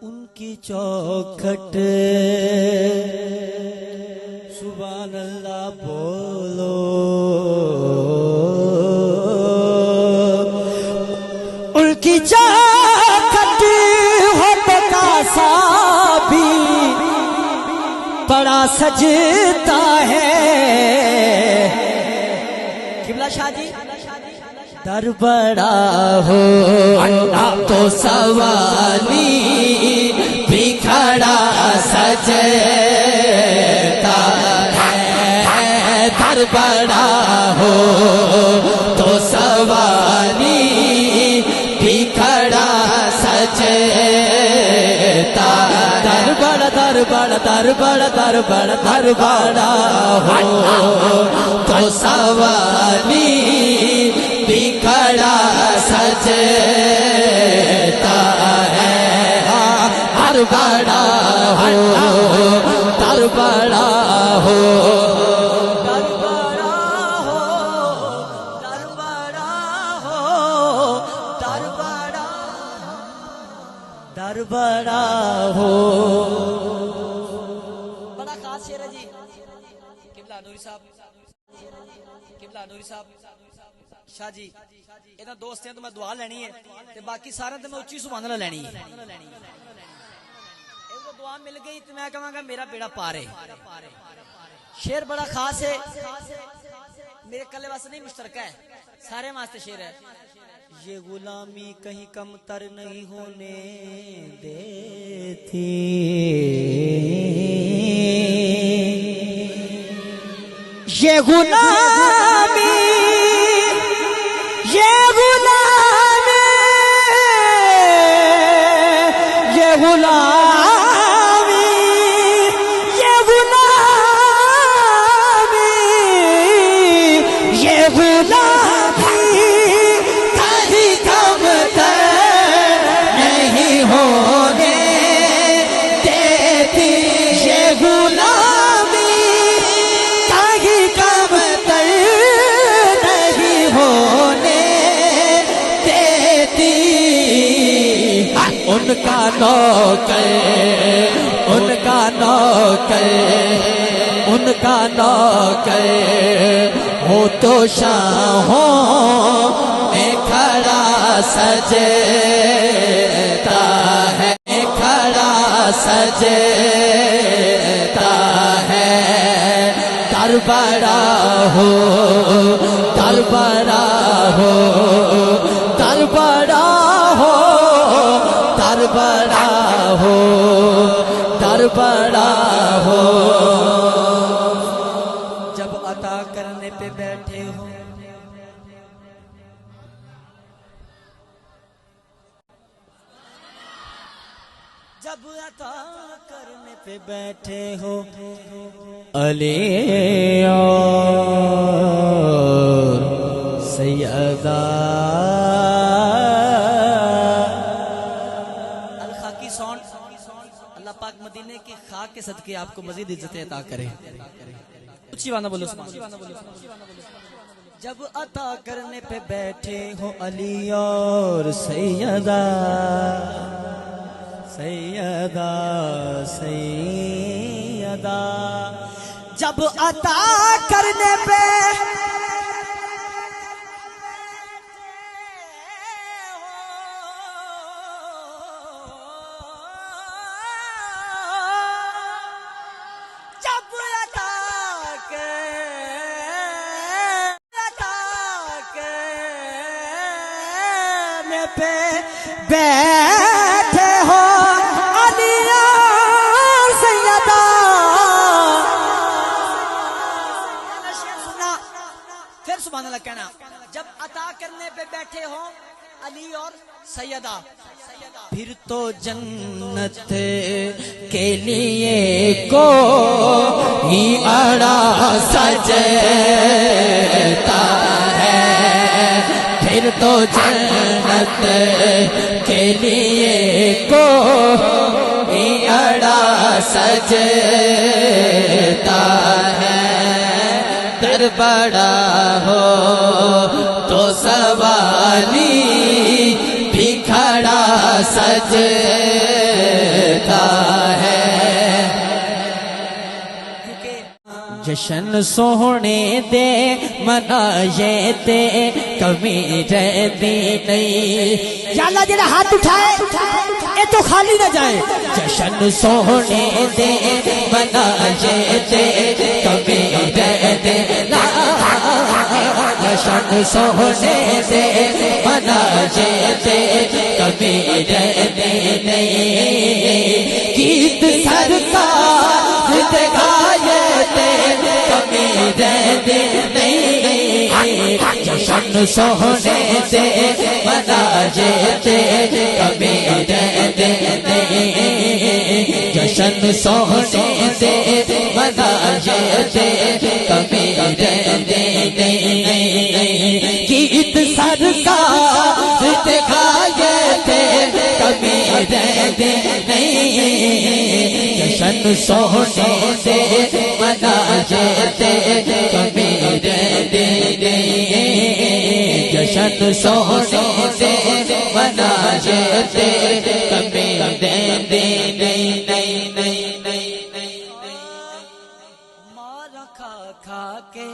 ان کی چوکھٹ سبحان اللہ بولو، ان کی چوکھٹ ہو تو کاسا بھی بڑا سجتا ہے۔ قبلہ شاہ جی در بڑا ہو تو سوالی بھی کھڑا سجتا ہے، در بڑا ہو تو سوالی بھی کھڑا سجتا، در بڑا در بڑا در بڑا در بڑا در بڑا ہو تو سوالی بھی کھڑا سجتا ہے، ہر بڑا ہو در بڑا ہو، در بڑا ہو در بڑا ہو، در بڑا در بڑا ہو۔ بڑا خاص شعر ہے جی، قبلہ نوری صاحب، قبلہ نوری صاحب شاہ جی انہاں دوست ہیں تو میں دعا لینی ہے تے باقی سارے تے میں اچھی سبحان اللہ لینی ہے۔ ایک دعا مل گئی تو میں کہاں گا میرا بیڑا پار ہے۔ شعر بڑا خاص ہے، میرے کلے واسطے نہیں مشترکہ ہے، سارے واسطے شعر ہے۔ یہ غلامی کہیں کم تر نہیں ہونے دیتی، یہ غلامی یہ غلامی یہ غلامی یہ غلامی یہ غلامی کہیں کم تر نہیں ہونے دیتی، یہ غلامی کہیں کم تر نہیں ہونے دیتی، ان کا نوکر ان کا نوکر ان کا نوکر ہو تو شاہوں میں کھڑا سجتا ہے، کھڑا سجتا ہے، در بڑا ہو در بڑا ہو در بڑا ہو در بڑا ہو در بڑا ہو۔ جب عطا کرنے پہ بیٹھے ہو جب عطا کرنے پہ بیٹھے ہو علی اور سیدہ الخاکی سونڈ، اللہ پاک مدینے کی خاک کے صدقے آپ کو مزید عزت عطا کرے۔ اچھی وانا بولو جب عطا کرنے پہ بیٹھے ہو علی اور سیدہ سیدہ سیدہ، جب عطا کرنے پہ بیٹھے ہو علی اور سیدہ، سنا پھر سبحان اللہ کہنا، جب عطا کرنے پہ بیٹھے ہو علی اور سیدہ، پھر تو جنت کے لیے کوئی اڑا سجتا ہے، پھر تو جنت کے لیے کوئی اڑا سجتا ہے، در بڑا ہو تو سوالی بھی کھڑا سجتا ہے جشن سونے دے منائے تے کمی رہتی نہیں یا اللہ جڑا ہاتھ اٹھائے اے تو خالی نہ جائے جشن سونے دے منائے تے کمی رہتی جشن سونے دے منائے تے کمی رہتی نہیں گیت سرکار دے گائے تے کمی رہتی نہیں جشن سونے دے منائے تے کمی رہتی نہیں جشن سونے دے منائے تے کمی رہتی نہیں گیت سرکار دے گائے تے کمی رہتی نہیں جشن سونے دے منائے تے کمی رہتی نہیں جشن سونے دے منائے تے کمی رہتی نہیں مارا کھا کھا کے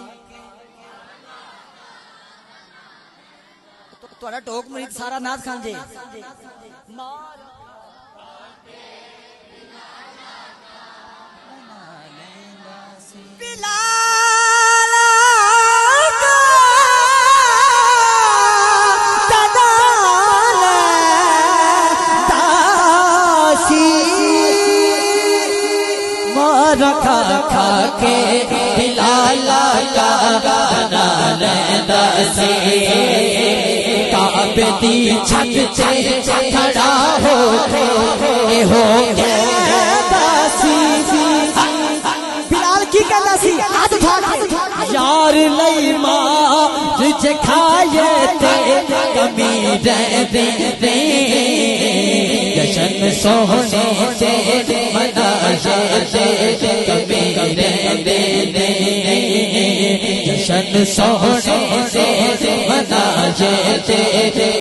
تھوڑا ٹوک مرید سارا نات خان جی رکھا کھا کے بلالا کا بنا لیندہ سی کعبے دی چھت تے کھڑا ہو گیا سی بلال کی کہنا سی ہاتھ اٹھا کے یار لئی ماں تجھے کھائے تے کمی رہتی جشن سونے دے منائے تے کمی رہتی جشن سونے دے منائے تے